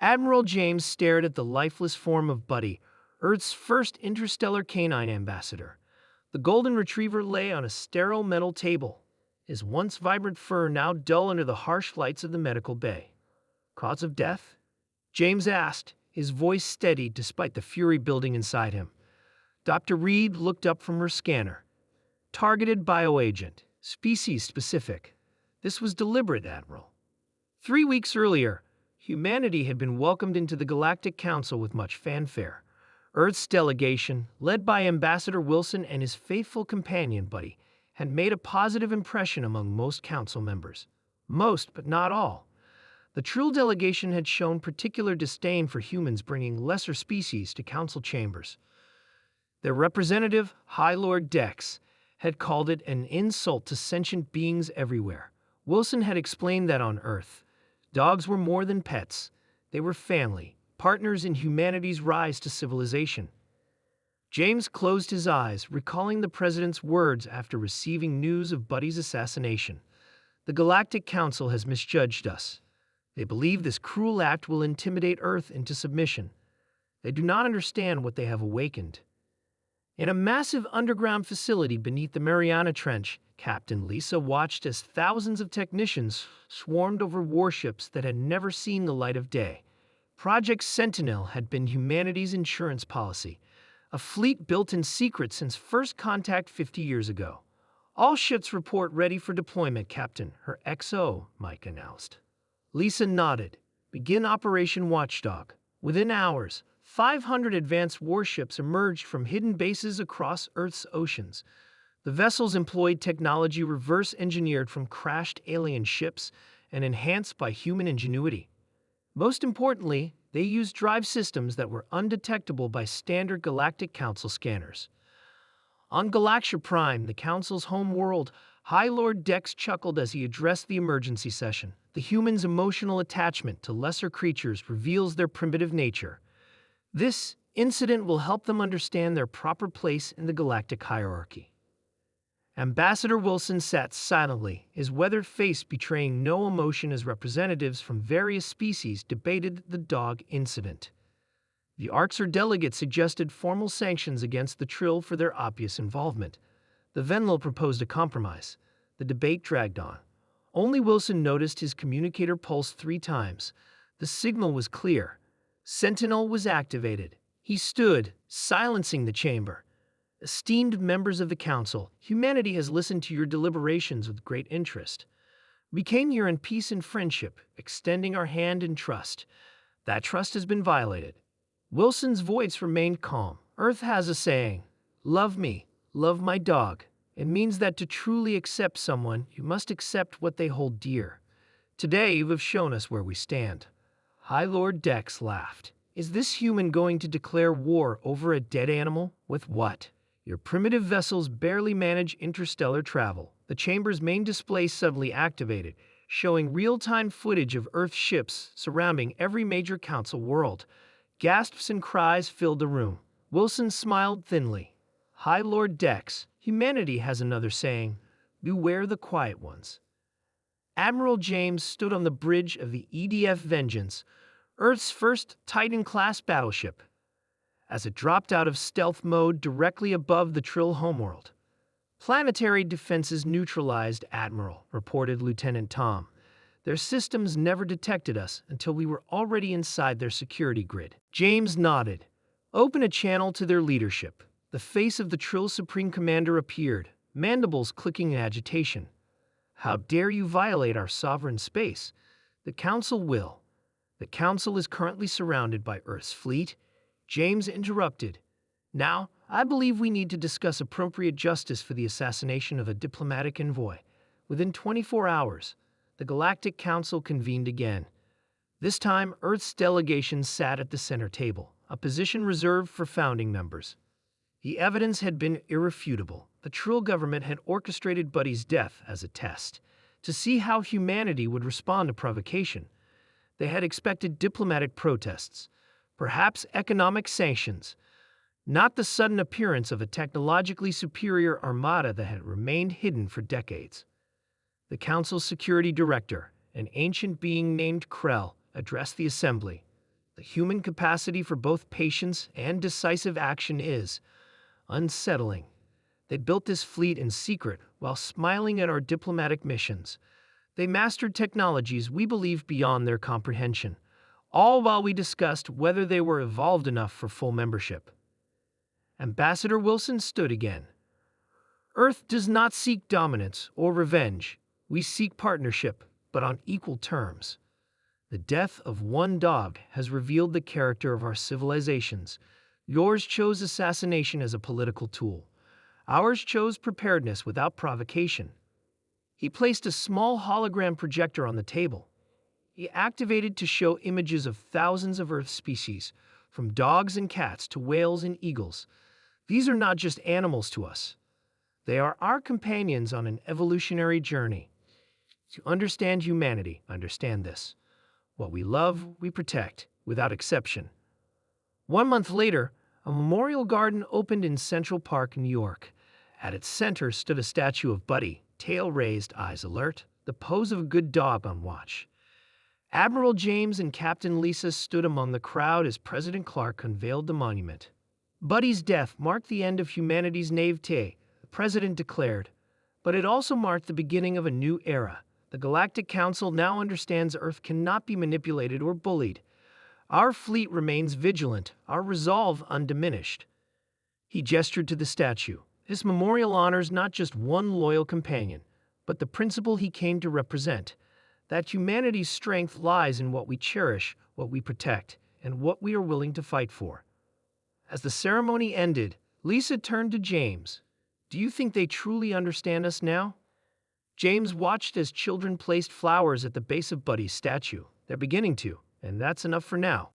Admiral James stared at the lifeless form of Buddy, Earth's first interstellar canine ambassador. The golden retriever lay on a sterile metal table, his once vibrant fur now dull under the harsh lights of the medical bay. Cause of death? James asked, his voice steady despite the fury building inside him. Dr. Reed looked up from her scanner. Targeted bioagent, species specific. This was deliberate, Admiral. 3 weeks earlier, humanity had been welcomed into the Galactic Council with much fanfare. Earth's delegation, led by Ambassador Wilson and his faithful companion Buddy, had made a positive impression among most council members. Most, but not all. The Trill delegation had shown particular disdain for humans bringing lesser species to council chambers. Their representative, High Lord Dex, had called it an insult to sentient beings everywhere. Wilson had explained that on Earth, dogs were more than pets. They were family, partners in humanity's rise to civilization. James closed his eyes, recalling the president's words after receiving news of Buddy's assassination. The Galactic Council has misjudged us. They believe this cruel act will intimidate Earth into submission. They do not understand what they have awakened. In a massive underground facility beneath the Mariana Trench, Captain Lisa watched as thousands of technicians swarmed over warships that had never seen the light of day. Project Sentinel had been humanity's insurance policy, a fleet built in secret since first contact 50 years ago. All ships report ready for deployment, Captain, her XO, Mike announced. Lisa nodded. Begin Operation Watchdog. Within hours, 500 advanced warships emerged from hidden bases across Earth's oceans. The vessels employed technology reverse-engineered from crashed alien ships and enhanced by human ingenuity. Most importantly, they used drive systems that were undetectable by standard Galactic Council scanners. On Galaxia Prime, the Council's home world, High Lord Dex chuckled as he addressed the emergency session. The humans' emotional attachment to lesser creatures reveals their primitive nature. This incident will help them understand their proper place in the galactic hierarchy. Ambassador Wilson sat silently, his weathered face betraying no emotion as representatives from various species debated the dog incident. The Orcs delegate suggested formal sanctions against the Trill for their obvious involvement. The Venlo proposed a compromise. The debate dragged on. Only Wilson noticed his communicator pulse 3 times. The signal was clear. Sentinel was activated. He stood, silencing the chamber. Esteemed members of the Council, humanity has listened to your deliberations with great interest. We came here in peace and friendship, extending our hand in trust. That trust has been violated. Wilson's voice remained calm. Earth has a saying, "Love me, love my dog." It means that to truly accept someone, you must accept what they hold dear. Today you have shown us where we stand. High Lord Dex laughed. Is this human going to declare war over a dead animal? With what? Your primitive vessels barely manage interstellar travel. The chamber's main display suddenly activated, showing real-time footage of Earth ships surrounding every major council world. Gasps and cries filled the room. Wilson smiled thinly. High Lord Dex, humanity has another saying, beware the quiet ones. Admiral James stood on the bridge of the EDF Vengeance, Earth's first Titan-class battleship, as it dropped out of stealth mode directly above the Trill homeworld. Planetary defenses neutralized, Admiral, reported Lieutenant Tom. Their systems never detected us until we were already inside their security grid. James nodded. Open a channel to their leadership. The face of the Trill Supreme Commander appeared, mandibles clicking in agitation. How dare you violate our sovereign space? The Council will. The Council is currently surrounded by Earth's fleet. James interrupted. Now, I believe we need to discuss appropriate justice for the assassination of a diplomatic envoy. Within 24 hours, the Galactic Council convened again. This time, Earth's delegation sat at the center table, a position reserved for founding members. The evidence had been irrefutable. The Trill government had orchestrated Buddy's death as a test, to see how humanity would respond to provocation. They had expected diplomatic protests, perhaps economic sanctions, not the sudden appearance of a technologically superior armada that had remained hidden for decades. The Council's security director, an ancient being named Krell, addressed the assembly. The human capacity for both patience and decisive action is unsettling. They built this fleet in secret while smiling at our diplomatic missions. They mastered technologies we believed beyond their comprehension, all while we discussed whether they were evolved enough for full membership. Ambassador Wilson stood again. Earth does not seek dominance or revenge. We seek partnership, but on equal terms. The death of one dog has revealed the character of our civilizations. Yours chose assassination as a political tool. Ours chose preparedness without provocation. He placed a small hologram projector on the table. He activated to show images of thousands of Earth species, from dogs and cats to whales and eagles. These are not just animals to us. They are our companions on an evolutionary journey. To understand humanity, understand this. What we love, we protect, without exception. 1 month later, a memorial garden opened in Central Park, New York. At its center stood a statue of Buddy, tail raised, eyes alert, the pose of a good dog on watch. Admiral James and Captain Lisa stood among the crowd as President Clark unveiled the monument. Buddy's death marked the end of humanity's naivete, the president declared, but it also marked the beginning of a new era. The Galactic Council now understands Earth cannot be manipulated or bullied. Our fleet remains vigilant, our resolve undiminished. He gestured to the statue. This memorial honors not just one loyal companion, but the principle he came to represent, that humanity's strength lies in what we cherish, what we protect, and what we are willing to fight for. As the ceremony ended, Lisa turned to James. Do you think they truly understand us now? James watched as children placed flowers at the base of Buddy's statue. They're beginning to, and that's enough for now.